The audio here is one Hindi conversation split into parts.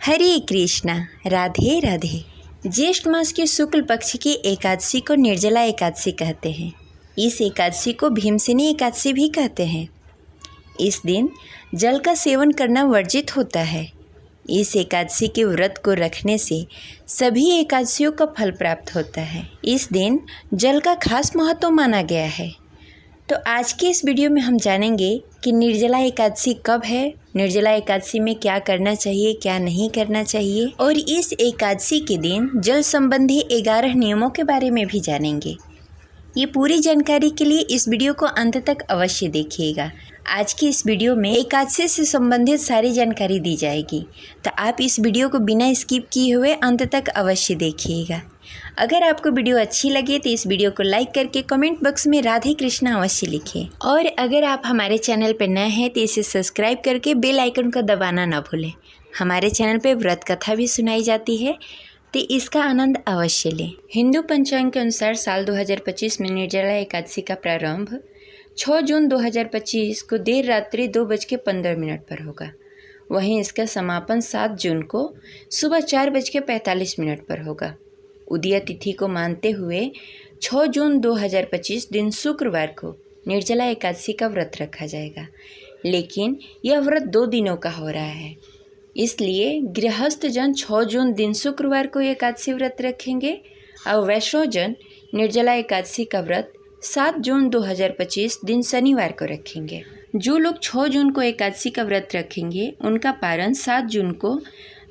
हरे कृष्णा, राधे राधे। ज्येष्ठ मास के शुक्ल पक्ष की एकादशी को निर्जला एकादशी कहते हैं। इस एकादशी को भीमसेनी एकादशी भी कहते हैं। इस दिन जल का सेवन करना वर्जित होता है। इस एकादशी के व्रत को रखने से सभी एकादशियों का फल प्राप्त होता है। इस दिन जल का खास महत्व माना गया है। तो आज के इस वीडियो में हम जानेंगे कि निर्जला एकादशी कब है, निर्जला एकादशी में क्या करना चाहिए, क्या नहीं करना चाहिए, और इस एकादशी के दिन जल संबंधी 11 नियमों के बारे में भी जानेंगे। ये पूरी जानकारी के लिए इस वीडियो को अंत तक अवश्य देखिएगा। आज की इस वीडियो में एकादशी से संबंधित सारी जानकारी दी जाएगी, तो आप इस वीडियो को बिना स्किप किए हुए अंत तक अवश्य देखिएगा। अगर आपको वीडियो अच्छी लगे तो इस वीडियो को लाइक करके कमेंट बॉक्स में राधे कृष्णा अवश्य लिखें, और अगर आप हमारे चैनल पर नए हैं तो इसे सब्सक्राइब करके बेल आइकन को दबाना ना भूलें। हमारे चैनल पर व्रत कथा भी सुनाई जाती है, तो इसका आनंद अवश्य लें। हिंदू पंचांग के अनुसार साल 2025 में निर्जला एकादशी का प्रारंभ 6 जून 2025 को देर रात्रि 2:15 पर होगा। वहीं इसका समापन 7 जून को सुबह 4:45 पर होगा। उदया तिथि को मानते हुए 6 जून 2025 दिन शुक्रवार को निर्जला एकादशी का व्रत रखा जाएगा, लेकिन यह व्रत 2 दिनों का हो रहा है। इसलिए गृहस्थ जन 6 जून दिन शुक्रवार को एकादशी व्रत रखेंगे और वैष्णव जन निर्जला एकादशी का व्रत 7 जून 2025 दिन शनिवार को रखेंगे। जो लोग 6 जून को एकादशी का व्रत रखेंगे उनका पारण 7 जून को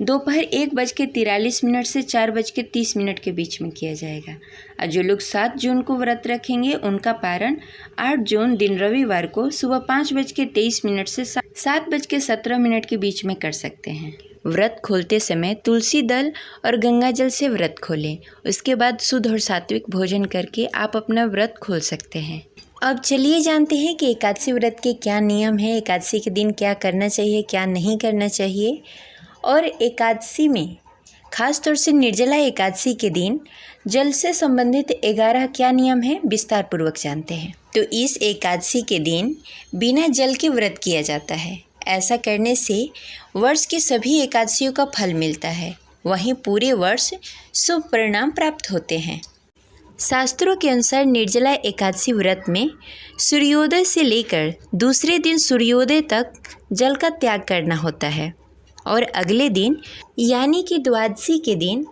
दोपहर 1:43 से 4:30 के बीच में किया जाएगा, और जो लोग 7 जून को व्रत रखेंगे उनका पारण 8 जून दिन रविवार को सुबह 5:23 से 7:17 के बीच में कर सकते हैं। व्रत खोलते समय तुलसी दल और गंगा जल से व्रत खोलें। उसके बाद शुद्ध और सात्विक भोजन करके आप अपना व्रत खोल सकते हैं। अब चलिए जानते हैं कि एकादशी व्रत के क्या नियम है, एकादशी के दिन क्या करना चाहिए, क्या नहीं करना चाहिए, और एकादशी में खास तौर से निर्जला एकादशी के दिन जल से संबंधित 11 क्या नियम हैं, विस्तार पूर्वक जानते हैं। तो इस एकादशी के दिन बिना जल के व्रत किया जाता है। ऐसा करने से वर्ष की सभी एकादशियों का फल मिलता है, वहीं पूरे वर्ष शुभ परिणाम प्राप्त होते हैं। शास्त्रों के अनुसार निर्जला एकादशी व्रत में सूर्योदय से लेकर दूसरे दिन सूर्योदय तक जल का त्याग करना होता है, और अगले दिन यानी कि द्वादशी के दिन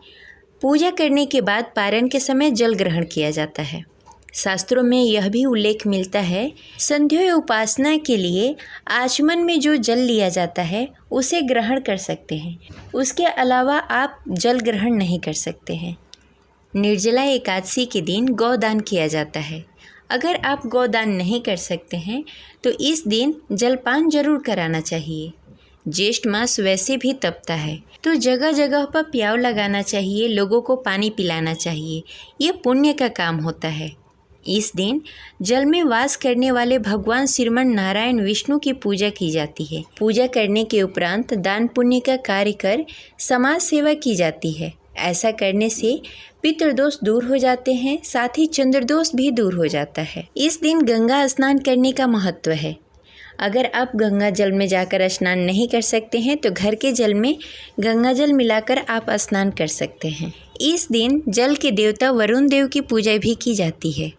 पूजा करने के बाद पारण के समय जल ग्रहण किया जाता है। शास्त्रों में यह भी उल्लेख मिलता है, संध्या उपासना के लिए आचमन में जो जल लिया जाता है उसे ग्रहण कर सकते हैं, उसके अलावा आप जल ग्रहण नहीं कर सकते हैं। निर्जला एकादशी के दिन गौदान किया जाता है। अगर आप गौदान नहीं कर सकते हैं तो इस दिन जलपान जरूर कराना चाहिए। ज्येष्ठ मास वैसे भी तपता है, तो जगह जगह पर प्याव लगाना चाहिए, लोगों को पानी पिलाना चाहिए। ये पुण्य का काम होता है। इस दिन जल में वास करने वाले भगवान श्रीमन नारायण विष्णु की पूजा की जाती है। पूजा करने के उपरांत दान पुण्य का कार्य कर समाज सेवा की जाती है। ऐसा करने से पितृदोष दूर हो जाते हैं, साथ ही चंद्रदोष भी दूर हो जाता है। इस दिन गंगा स्नान करने का महत्व है। अगर आप गंगा जल में जाकर स्नान नहीं कर सकते हैं तो घर के जल में गंगा जल मिलाकर आप स्नान कर सकते हैं। इस दिन जल के देवता वरुण देव की पूजा भी की जाती है।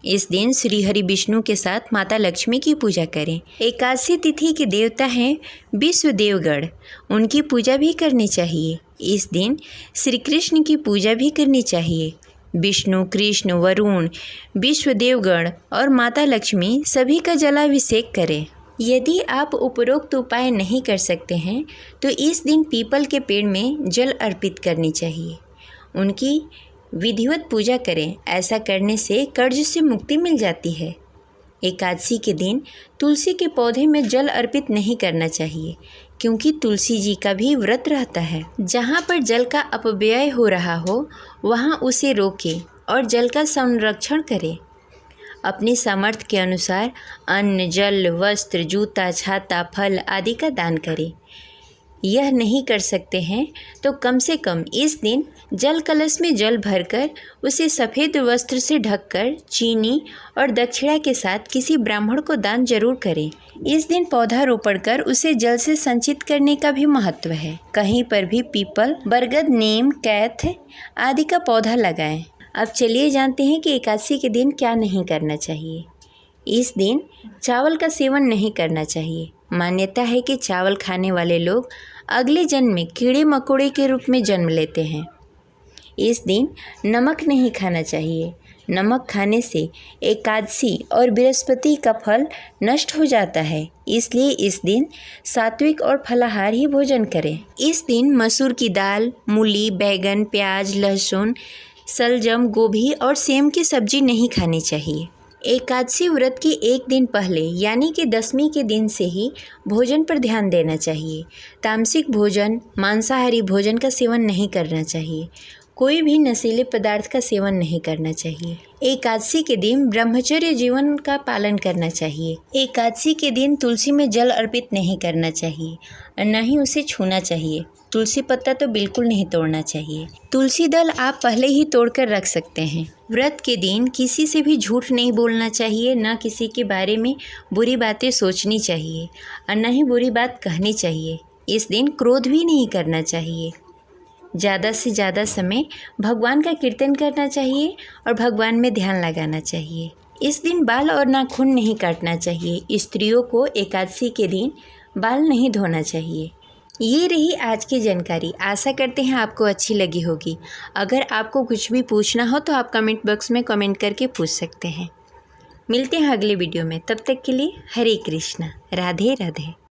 इस दिन श्री हरि विष्णु के साथ माता लक्ष्मी की पूजा करें। एकादशी तिथि के देवता हैं विश्वदेवगण, उनकी पूजा भी करनी चाहिए। इस दिन श्री कृष्ण की पूजा भी करनी चाहिए। विष्णु, कृष्ण, वरुण, विश्वदेवगण और माता लक्ष्मी सभी का जलाभिषेक करें। यदि आप उपरोक्त उपाय नहीं कर सकते हैं तो इस दिन पीपल के पेड़ में जल अर्पित करनी चाहिए, उनकी विधिवत पूजा करें। ऐसा करने से कर्ज से मुक्ति मिल जाती है। एकादशी के दिन तुलसी के पौधे में जल अर्पित नहीं करना चाहिए, क्योंकि तुलसी जी का भी व्रत रहता है। जहाँ पर जल का अपव्यय हो रहा हो वहाँ उसे रोकें और जल का संरक्षण करें। अपनी सामर्थ्य के अनुसार अन्न, जल, वस्त्र, जूता, छाता, फल आदि का दान करें। यह नहीं कर सकते हैं तो कम से कम इस दिन जल कलश में जल भरकर उसे सफ़ेद वस्त्र से ढककर चीनी और दक्षिणा के साथ किसी ब्राह्मण को दान जरूर करें। इस दिन पौधा रोपण कर उसे जल से संचित करने का भी महत्व है। कहीं पर भी पीपल, बरगद, नीम, कैथ आदि का पौधा लगाएं। अब चलिए जानते हैं कि एकादशी के दिन क्या नहीं करना चाहिए। इस दिन चावल का सेवन नहीं करना चाहिए। मान्यता है कि चावल खाने वाले लोग अगले जन्म में कीड़े मकोड़े के रूप में जन्म लेते हैं। इस दिन नमक नहीं खाना चाहिए। नमक खाने से एकादशी और बृहस्पति का फल नष्ट हो जाता है, इसलिए इस दिन सात्विक और फलाहार ही भोजन करें। इस दिन मसूर की दाल, मूली, बैगन, प्याज, लहसुन, सलजम, गोभी और सेम की सब्जी नहीं खानी चाहिए। एकादशी व्रत के एक दिन पहले यानी कि दशमी के दिन से ही भोजन पर ध्यान देना चाहिए। तामसिक भोजन, मांसाहारी भोजन का सेवन नहीं करना चाहिए। कोई भी नशीले पदार्थ का सेवन नहीं करना चाहिए। एकादशी के दिन ब्रह्मचर्य जीवन का पालन करना चाहिए। एकादशी के दिन तुलसी में जल अर्पित नहीं करना चाहिए और न ही उसे छूना चाहिए। तुलसी पत्ता तो बिल्कुल नहीं तोड़ना चाहिए। तुलसी दल आप पहले ही तोड़कर रख सकते हैं। व्रत के दिन किसी से भी झूठ नहीं बोलना चाहिए, न किसी के बारे में बुरी बातें सोचनी चाहिए और न ही बुरी बात कहनी चाहिए। इस दिन क्रोध भी नहीं करना चाहिए। ज़्यादा से ज़्यादा समय भगवान का कीर्तन करना चाहिए और भगवान में ध्यान लगाना चाहिए। इस दिन बाल और नाखून नहीं काटना चाहिए। स्त्रियों को एकादशी के दिन बाल नहीं धोना चाहिए। ये रही आज की जानकारी। आशा करते हैं आपको अच्छी लगी होगी। अगर आपको कुछ भी पूछना हो तो आप कमेंट बॉक्स में कमेंट करके पूछ सकते हैं। मिलते हैं अगले वीडियो में। तब तक के लिए हरे कृष्णा, राधे राधे।